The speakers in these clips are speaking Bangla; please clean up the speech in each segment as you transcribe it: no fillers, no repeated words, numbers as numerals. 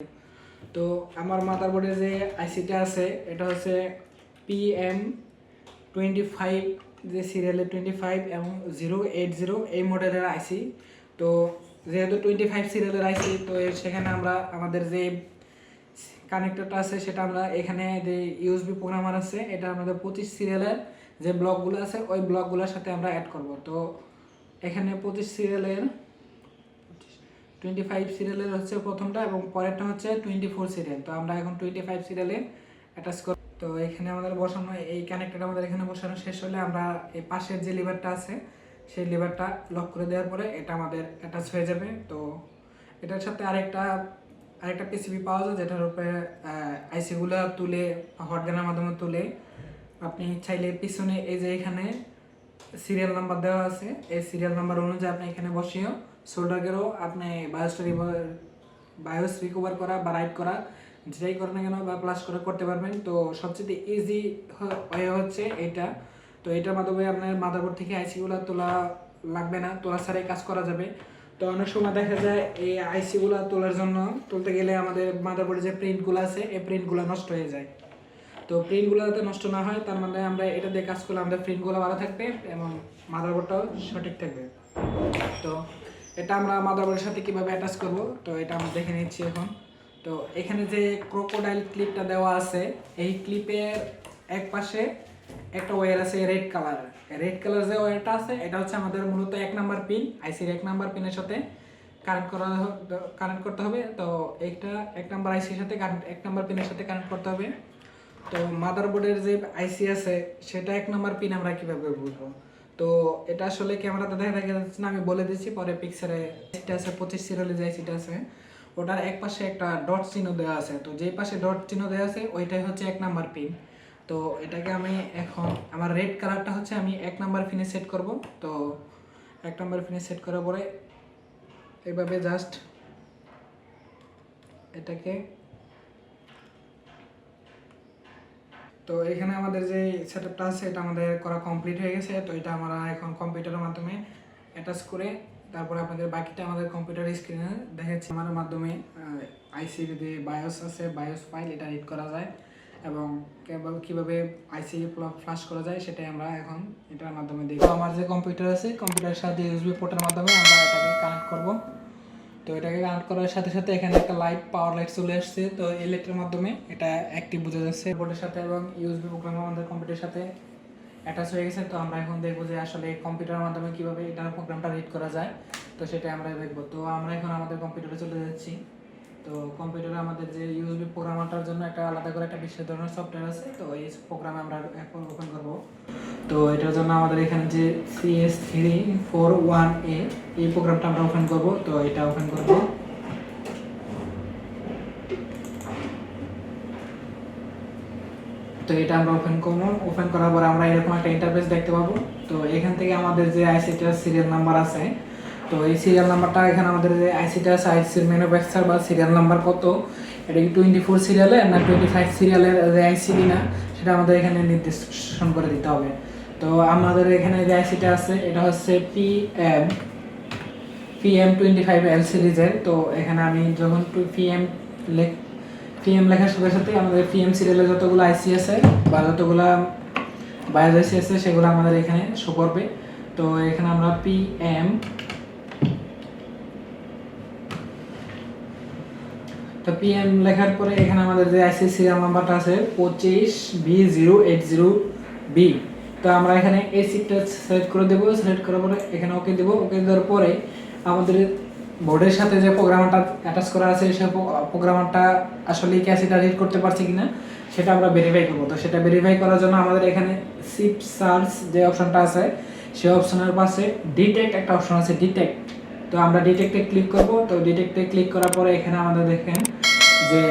তো আমার মাদারবোর্ডে যে আইসিটা আছে এটা হচ্ছে PM25 যে সিরিয়ালের 25 এবং 080 এই মডেলের আইসি। তো যেহেতু 25 সিরিয়ালের আইসি, তো সেখানে আমরা আমাদের যে কানেক্টরটা আছে সেটা আমরা এখানে যে ইউএসবি প্রোগ্রামার আছে এটা আমাদের 25 সিরিয়ালের যে ব্লকগুলো আছে ওই ব্লকগুলোর সাথে আমরা অ্যাড করব। তো এখানে 25 সিরিয়ালের 25 সিরিয়ালের হচ্ছে প্রথমটা এবং পরেরটা হচ্ছে 24 সিরিয়াল। তো আমরা এখন 25 সিরিয়ালে অ্যাটাচ করব। তো এখানে আমাদের বসানো এই কানেক্টরটা আমাদের এখানে বসানো শেষ হলে আমরা এই পাশের যে লিভারটা আছে সেই লিভারটা লক করে দেওয়ার পরে এটা আমাদের অ্যাটাচ হয়ে যাবে। তো এটার সাথে আরেকটা পিসিবি পাওয়া যায় যেটার উপরে আইসিগুলো তুলে হটগানের মাধ্যমে তুলে আপনি চাইলে পিছনে এই যে এখানে সিরিয়াল নাম্বার দেওয়া আছে এই সিরিয়াল নাম্বার অনুযায়ী আপনি এখানে বসিয়েও সোল্ডার করেও আপনি বায়োস রিকভার করা বা রাইট করা যেটাই করেন না কেন বা প্লাস করে করতে পারবেন। তো সবচেয়ে ইজি ওয়ে হচ্ছে এটা। তো এটার মাধ্যমে আপনার মাদারবোর্ড থেকে আইসিগুলো তোলা লাগবে না, তোলা ছাড়াই কাজ করা যাবে। তো অনেক সময় দেখা যায় এই আইসিগুলো তোলার জন্য তুলতে গেলে আমাদের মাদারবোর্ডে যে প্রিন্টগুলো আছে এই প্রিন্টগুলো নষ্ট হয়ে যায়। তো প্রিন্টগুলো যাতে নষ্ট না হয় তার মানে আমরা এটা দিয়ে কাজ করলে আমাদের প্রিন্টগুলো ভালো থাকবে এবং মাদারবোর্ডটাও সঠিক থাকবে। তো এটা আমরা মাদারবোর্ডের সাথে কিভাবে অ্যাটাচ করব তো এটা আমরা দেখে নিচ্ছি এখন। তো এখানে যে ক্রোকোডাইল ক্লিপটা দেওয়া আছে এই ক্লিপের এক পাশে একটা ওয়্যার আছে রেড কালার যে ওয়্যারটা আছে এটা হচ্ছে আমাদের মূলত 1 নাম্বার পিন, আইসির 1 নাম্বার পিনের সাথে কানেক্ট করতে হবে। তো এটা 1 নাম্বার আইসির সাথে 1 নাম্বার পিনের সাথে কানেক্ট করতে হবে। তো মাদারবোর্ডের যে আইসি আছে সেটা 1 নাম্বার পিন আমরা কিভাবে বুঝবো? তো এটা আসলে ক্যামেরাতে দেখা যাচ্ছে না, আমি বলে দিচ্ছি পরে পিকচারে। এটা আছে 25 সিরিয়ালে যে আইসিটা আছে ওটার এক পাশে একটা ডট চিহ্ন দেওয়া আছে। তো যেই পাশে ডট চিহ্ন দেওয়া আছে ওইটাই হচ্ছে 1 নাম্বার পিন। তো এটাকে আমি এখন আমার রেড কালারটা হচ্ছে আমি 1 নাম্বার পিনে সেট করব। তো 1 নাম্বার পিনে সেট করার পরে এইভাবে জাস্ট এটাকে, তো এখানে আমাদের যে সেটআপটা আছে এটা আমাদের করা কমপ্লিট হয়ে গেছে। তো এটা আমরা এখন কম্পিউটারের মাধ্যমে অ্যাটাচ করে তারপরে আপনাদের বাকিটা আমাদের কম্পিউটার স্ক্রিনে দেখাচ্ছি। আমার মাধ্যমে আইসির যে বায়োস আছে বায়োস ফাইল এটা রিড করা যায় এবং কেবল কীভাবে আইসি ফ্লাশ করা যায় সেটাই আমরা এখন এটার মাধ্যমে দেখব। আমার যে কম্পিউটার আছে কম্পিউটারের সাথে ইউএসবি পোর্টের মাধ্যমে আমরা এটাকে কানেক্ট করব। তো এটাকে কানেক্ট করার সাথে সাথে এখানে একটা পাওয়ার লাইট চলে আসছে। তো এই লাইটের মাধ্যমে এটা অ্যাক্টিভ বোঝা যাচ্ছে বোর্ডের সাথে এবং ইউএসবি প্রোগ্রাম আমাদের কম্পিউটারের সাথে অ্যাটাচ হয়ে গেছে। তো আমরা এখন দেখবো যে আসলে কম্পিউটারের মাধ্যমে কীভাবে এটার প্রোগ্রামটা রিড করা যায়, তো সেটা আমরা দেখবো। তো আমরা এখন আমাদের কম্পিউটারে চলে যাচ্ছি। তো কম্পিউটারে আমাদের যে ইউএসবি প্রোগ্রামারটার জন্য একটা আলাদা করে একটা বিশেষ ধরনের সফটওয়্যার আছে। তো এই প্রোগ্রামে আমরা এখন ওপেন করব। তো এটার জন্য আমাদের এখানে যে CS341A এই প্রোগ্রামটা আমরা ওপেন করব। তো এটা ওপেন করব। তো এটা আমরা ওপেন করার পরে আমরা এরকম একটা ইন্টারফেস দেখতে পাবো। তো এখান থেকে আমাদের যে আইসিটার সিরিয়াল নাম্বার আছে, তো এই সিরিয়াল নাম্বারটা এখানে আমাদের যে আইসিটা আছে আইসির ম্যানুফ্যাকচার বা সিরিয়াল নাম্বার কত, এটা কি 24 সিরিয়ালের না 25 সিরিয়ালের যে আইসি কিনা সেটা আমাদের এখানে নির্দেশন করে দিতে হবে। তো আমাদের এখানে যে আইসিটা আছে এটা হচ্ছে PM25L সিরিজের। তো এখানে আমি যখন PM লেখার সাথে সাথে আমাদের PM সিরিয়ালে যতগুলো আইসি আছে বা যতগুলো বায়োস আইসি আছে সেগুলো আমাদের এখানে শো করবে। তো এখানে আমরা PM লেখার পরে এখানে আমাদের যে আইসি সিরিয়াল নাম্বারটা আছে 25B080B। তো আমরা এখানে এই সিটটা সিলেক্ট করে দেবো। সিলেক্ট করার পরে এখানে ওকে দেবো। ওকে দেওয়ার পরে আমাদের বোর্ডের সাথে যে প্রোগ্রামারটা অ্যাটাচ করা আছে সেই প্রোগ্রামারটা আসলে কি আইসিটা রিড করতে পারছে কিনা সেটা আমরা ভেরিফাই করবো। তো সেটা ভেরিফাই করার জন্য আমাদের এখানে শিফট সার্চ যে অপশনটা আছে সেই অপশনের পাশে ডিটেক্ট একটা অপশন আছে ডিটেক্ট। তো আমরা ডিটেক্টে ক্লিক করব। তো ডিটেক্টে ক্লিক করার পরে এখানে আমাদের দেখেন যে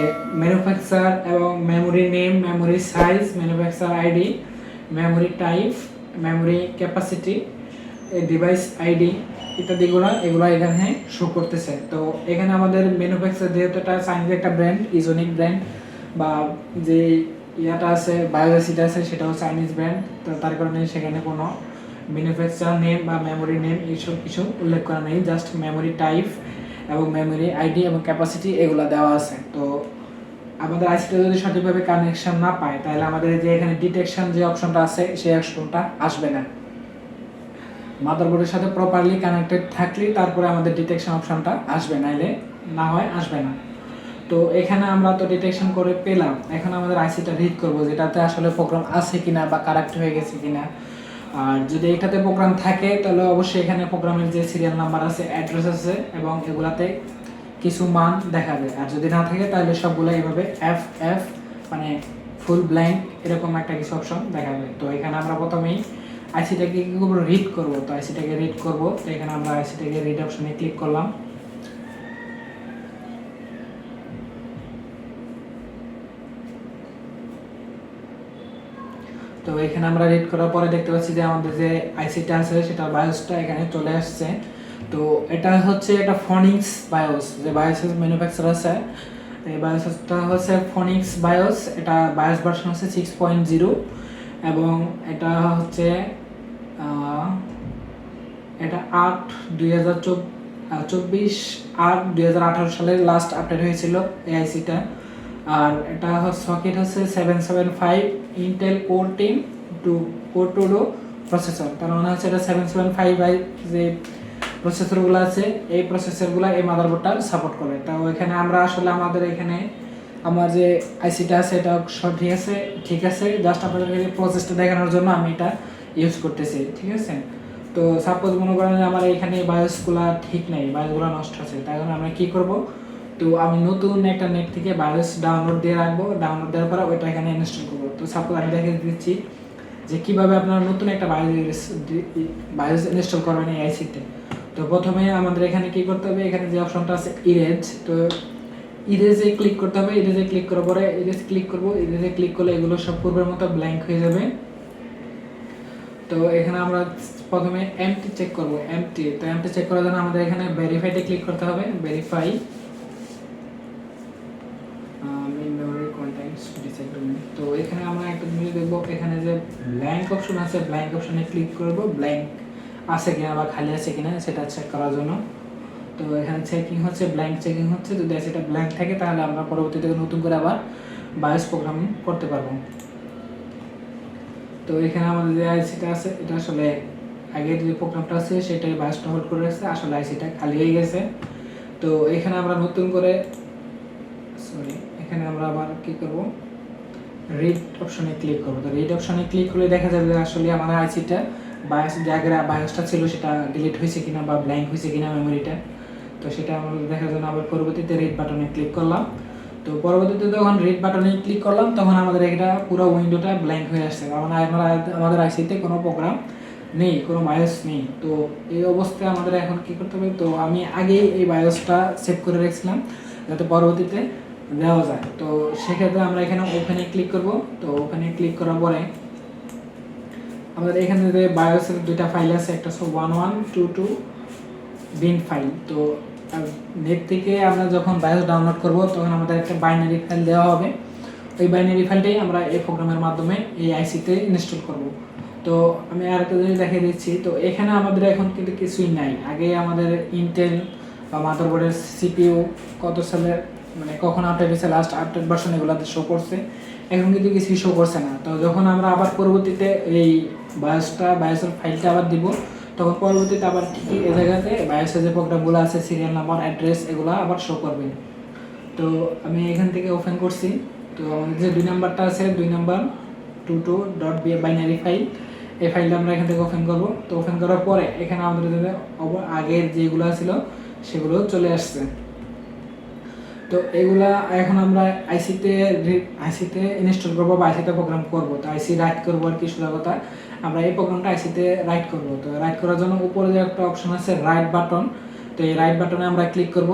ম্যানুফ্যাকচার এবং memory name, memory size, manufacture ID, memory type, memory capacity, device ID ইত্যাদিগুলো এগুলো এখানে শো করতেছে। তো এখানে আমাদের ম্যানুফ্যাকচার যেহেতু এটা চাইনিজ একটা ব্র্যান্ড, ইজনিক ব্র্যান্ড বা যে ইয়াটা আছে বায়োসিটা আছে সেটাও চাইনিজ ব্র্যান্ড। তো তার কারণে সেখানে কোনো ম্যানুফ্যাকচার নেম বা মেমোরি নেম এইসব কিছু উল্লেখ করা নেই। জাস্ট মেমোরি টাইপ এবং মেমোরি, আইডি এবং ক্যাপাসিটি এগুলো দেওয়া আছে। তো আমাদের আইসিটা যদি সঠিকভাবে কানেকশন না পায় তাহলে আমাদের যে এখানে ডিটেকশন যে অপশনটা আছে সেই অপশনটা আসবে না। মাদারবোর্ডের সাথে প্রপারলি কানেক্টেড থাকলেই তারপরে আমাদের ডিটেকশন অপশনটা আসবে, নাইলে না হয় আসবে না। তো এখানে আমরা তো ডিটেকশন করে পেলাম, এখন আমাদের আইসিটা রিড করব যেটাতে আসলে প্রোগ্রাম আছে কিনা বা কারেক্ট হয়ে গেছে কিনা। আর যদি এটাতে প্রোগ্রাম থাকে তাহলে অবশ্যই এখানে প্রোগ্রামের যে সিরিয়াল নাম্বার আছে, অ্যাড্রেস আছে এবং এগুলাতে কিছু মান দেখাবে। আর যদি না থাকে তাহলে সবগুলো এইভাবে এফ এফ মানে ফুল ব্ল্যাঙ্ক এরকম একটা কিছু অপশন দেখাবে। তো এখানে আমরা প্রথমেই আইসিটাকে কি করবো, রিড করব। তো আইসিটাকে রিড করব, তো এখানে আমরা আইসিটাকে রিড অপশনে ক্লিক করলাম। তো এখানে আমরা রিড করার পরে দেখতে পাচ্ছি যে আমাদের যে আইসিটা আছে সেটার বায়োসটা এখানে চলে আসছে। তো এটা হচ্ছে একটা ফনিক্স বায়োস, যে বায়োসের ম্যানুফ্যাকচার আছে এই বায়োসটা হচ্ছে ফনিক্স বায়োস। এটা বায়োস ভার্সন হচ্ছে 6.0 এবং এটা হচ্ছে এটা 8/2024 সালের লাস্ট আপডেট হয়েছিল এই আইসিটা। আর এটা সকেট হচ্ছে 775 ইন্টেল কোর 2 প্রসেসর। তার মানে হচ্ছে এটা 775 যে প্রসেসরগুলো আছে এই প্রসেসরগুলো এই মাদারবোর্ডটা সাপোর্ট করে। তো এখানে আমরা আসলে আমাদের এখানে আমার যে আইসিটা আছে এটা ঠিক আছে জাস্ট আপনাদেরকে প্রসেসটা দেখানোর জন্য আমি এটা ইউজ করতেছি, ঠিক আছে। তো সাপোজ মনে করেন যে আমার এখানে বায়োসগুলো ঠিক নেই, বায়োসগুলো নষ্ট আছে, তাই জন্য আমরা কী করব, তো আমি নতুন একটা নেট থেকে বায়োস ডাউনলোড দিয়ে রাখবো। ডাউনলোড দেওয়ার পরে ওইটা এখানে ইনস্টল করবো। তো সাপোজ আমি দেখে দিচ্ছি যে কীভাবে আপনারা নতুন একটা বায়োস ইনস্টল করবেন এই আইসিতে। তো প্রথমে আমাদের এখানে কি করতে হবে, এখানে যে অপশনটা আছে ইরেজ, তো ইরেজে ক্লিক করতে হবে। ইরেজে ক্লিক করার পরে ইরেজ ক্লিক করবো। ইরেজে ক্লিক করলে এগুলো সব পূর্বের মতো ব্ল্যাঙ্ক হয়ে যাবে। তো এখানে আমরা প্রথমে এমটি চেক করব, এমটি। তো এমটি চেক করার জন্য আমাদের এখানে ভেরিফাইতে ক্লিক করতে হবে। Verify memory contents disable. তো এখানে আমরা একটা জিনিস দেখব, এখানে যে ব্ল্যাঙ্ক অপশন আছে ব্ল্যাঙ্ক অপশনে ক্লিক করব, ব্ল্যাঙ্ক আছে কিনা বা খালি আছে কিনা সেটা চেক করার জন্য। তো এখানে চেকিং হচ্ছে, ব্ল্যাঙ্ক চেকিং হচ্ছে। যদি সেটা ব্ল্যাঙ্ক থাকে তাহলে আমরা পরবর্তীতে নতুন করে আবার বায়োস প্রোগ্রামিং করতে পারবো। তো এখানে আমাদের যে আইসিটা আছে এটা আসলে আগের যে প্রোগ্রামটা আছে সেটাই বায়োসটা হোল্ড করে রাখছে, আসলে আইসিটা খালি হয়ে গেছে। তো এখানে আমরা নতুন করে এখানে আমরা আবার কি করব, রিড অপশনে ক্লিক করব। তো রিড অপশনে ক্লিক করলে দেখা যাবে যে আসলে আমাদের আইসিটা বায়োস যে আগের বায়োসটা ছিল সেটা ডিলিট হয়েছে কিনা বা ব্ল্যাঙ্ক হয়েছে কিনা মেমোরিটা। তো সেটা আমাদের দেখার জন্য আবার পরবর্তীতে রিড বাটনে ক্লিক করলাম। তো পরবর্তীতে যখন রিড বাটনে ক্লিক করলাম তখন আমাদের এটা পুরো উইন্ডোটা ব্ল্যাঙ্ক হয়ে আসছে, কারণ আমাদের আইসিতে কোনো প্রোগ্রাম নেই, কোনো বায়োস নেই। তো এই অবস্থায় আমাদের এখন কি করতে হবে, তো আমি আগেই এই বায়োসটা সেভ করে রেখেছিলাম যাতে পরবর্তীতে দেওয়া যায়। তো সেক্ষেত্রে আমরা এখানে ওপেনে ক্লিক করব। তো ওপেনে ক্লিক করার পরে আমাদের এখানে যে বায়োসের দুইটা ফাইল আছে, একটা হচ্ছে 1122 বিন ফাইল। তো নেট থেকে আমরা যখন বায়োস ডাউনলোড করব তখন আমাদের একটা বাইনারি ফাইল দেওয়া হবে। ওই বাইনারি ফাইলটাই আমরা এই প্রোগ্রামের মাধ্যমে এই আইসিতে ইনস্টল করব। তো আমি আরেকটা জিনিস দেখিয়ে দিচ্ছি। তো এখানে আমাদের এখন কিন্তু কিছুই নাই। আগে আমাদের ইন্টেল বা মাদারবোর্ডের সিপিইউ কত সালের মানে কখন আপডেট হয়েছে, লাস্ট আপডেট ভার্সন এগুলোতে শো করছে, এখন কিন্তু কিছুই শো করছে না। তো যখন আমরা আবার পরবর্তীতে এই বায়োসের ফাইলটা আবার দিব তখন পরবর্তীতে আবার ঠিকই এই জায়গাতে বায়োসের যে প্রোগ্রামগুলো আছে সিরিয়াল নাম্বার, অ্যাড্রেস এগুলো আবার শো করবে। তো আমি এখান থেকে ওপেন করছি। তো আমাদের যে 2 নাম্বারটা আছে 2 নাম্বার 22.binary ফাইল, এই ফাইলটা আমরা এখান থেকে ওপেন করব। তো ওপেন করার পরে এখানে আমাদের যে আগের যেগুলো ছিল সেগুলো চলে আসছে। তো এগুলা এখন আমরা আইসিতে ইনস্টল করবো বা আইসিতে প্রোগ্রাম করব। তো আইসি রাইট করবো আর কি, সোজা কথা আমরা এই প্রোগ্রামটা আইসিতে রাইট করব। তো রাইট করার জন্য উপরে যে একটা অপশন আছে রাইট বাটন, তো এই রাইট বাটনে আমরা ক্লিক করব।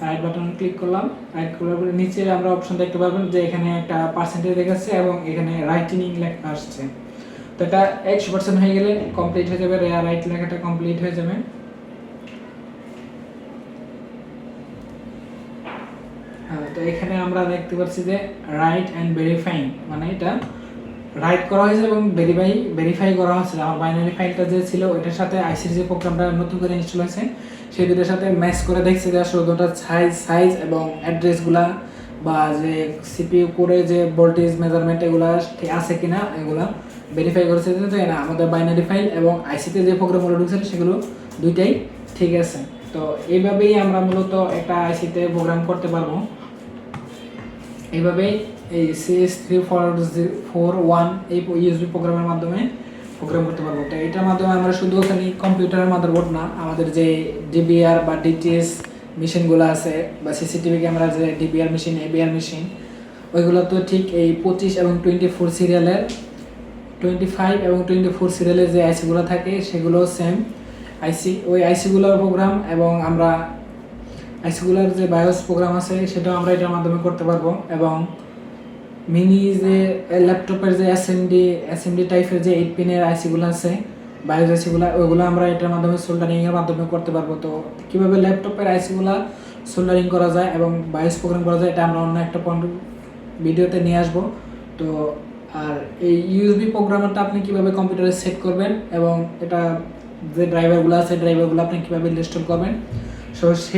রাইট বাটনে ক্লিক করলাম। রাইট করার পরে নিচে আমরা অপশন দেখতে পারবেন যে এখানে একটা পার্সেন্টেজ দেখাচ্ছে এবং এখানে রাইটিং লেখা আসছে। তো এটা 100% হয়ে গেলে কমপ্লিট হয়ে যাবে, রাইট লেখাটা কমপ্লিট হয়ে যাবে। তো এখানে আমরা দেখতে পাচ্ছি যে রাইট অ্যান্ড ভেরিফাইং, মানে এটা রাইট করা হয়েছে এবং ভেরিফাই করা হয়েছে। আমার বাইনারি ফাইলটা যে ছিল ওইটার সাথে আইসির যে প্রোগ্রামটা নতুন করে ইনস্টল হয়েছে সেই দুটোর সাথে ম্যাচ করে দেখছি যে আসলে দুটোর সাইজ এবং অ্যাড্রেসগুলা বা যে সিপিইউ করে যে ভোল্টেজ মেজারমেন্ট এগুলা ঠিক আছে কিনা এগুলা ভেরিফাই করেছে যে না আমাদের বাইনারি ফাইল এবং আইসিতে যে প্রোগ্রামগুলো ঢুকছে সেগুলো দুইটাই ঠিক আছে। তো এইভাবেই আমরা মূলত একটা আইসিতে প্রোগ্রাম করতে পারবো। এইভাবেই এই CS3441 এই ইউএসবি প্রোগ্রামের মাধ্যমে প্রোগ্রাম করতে পারবো। তো এটার মাধ্যমে আমরা শুধু খালি কম্পিউটারের মাদারবোর্ড না, আমাদের যে ডিবিআর বা ডিটিএস মেশিনগুলো আছে বা সিসিটিভি ক্যামেরা যে ডিবিআর মেশিন এবিআর মেশিন ওইগুলো তো ঠিক এই 25 এবং 24 সিরিয়ালের 25 এবং 24 সিরিয়ালের যে আইসিগুলো থাকে সেগুলো সেম আইসি, ওই আইসিগুলোর প্রোগ্রাম এবং আমরা আইসিগুলোর যে বায়োস প্রোগ্রাম আছে সেটাও আমরা এটার মাধ্যমে করতে পারবো। এবং মিনি যে ল্যাপটপের যে এসএমডি টাইপের যে 8 পিনের আইসিগুলো আছে বায়োস আইসিগুলো ওইগুলো আমরা এটার মাধ্যমে সোল্ডারিংয়ের মাধ্যমে করতে পারবো। তো কীভাবে ল্যাপটপের আইসিগুলো সোল্ডারিং করা যায় এবং বায়োস প্রোগ্রাম করা যায় এটা আমরা অন্য একটা ভিডিওতে নিয়ে আসবো। তো আর এই ইউএসবি প্রোগ্রামারটা আপনি কীভাবে কম্পিউটারে সেট করবেন এবং এটা যে ড্রাইভারগুলো আছে ড্রাইভারগুলো আপনি কীভাবে ইনস্টল করবেন সো সেই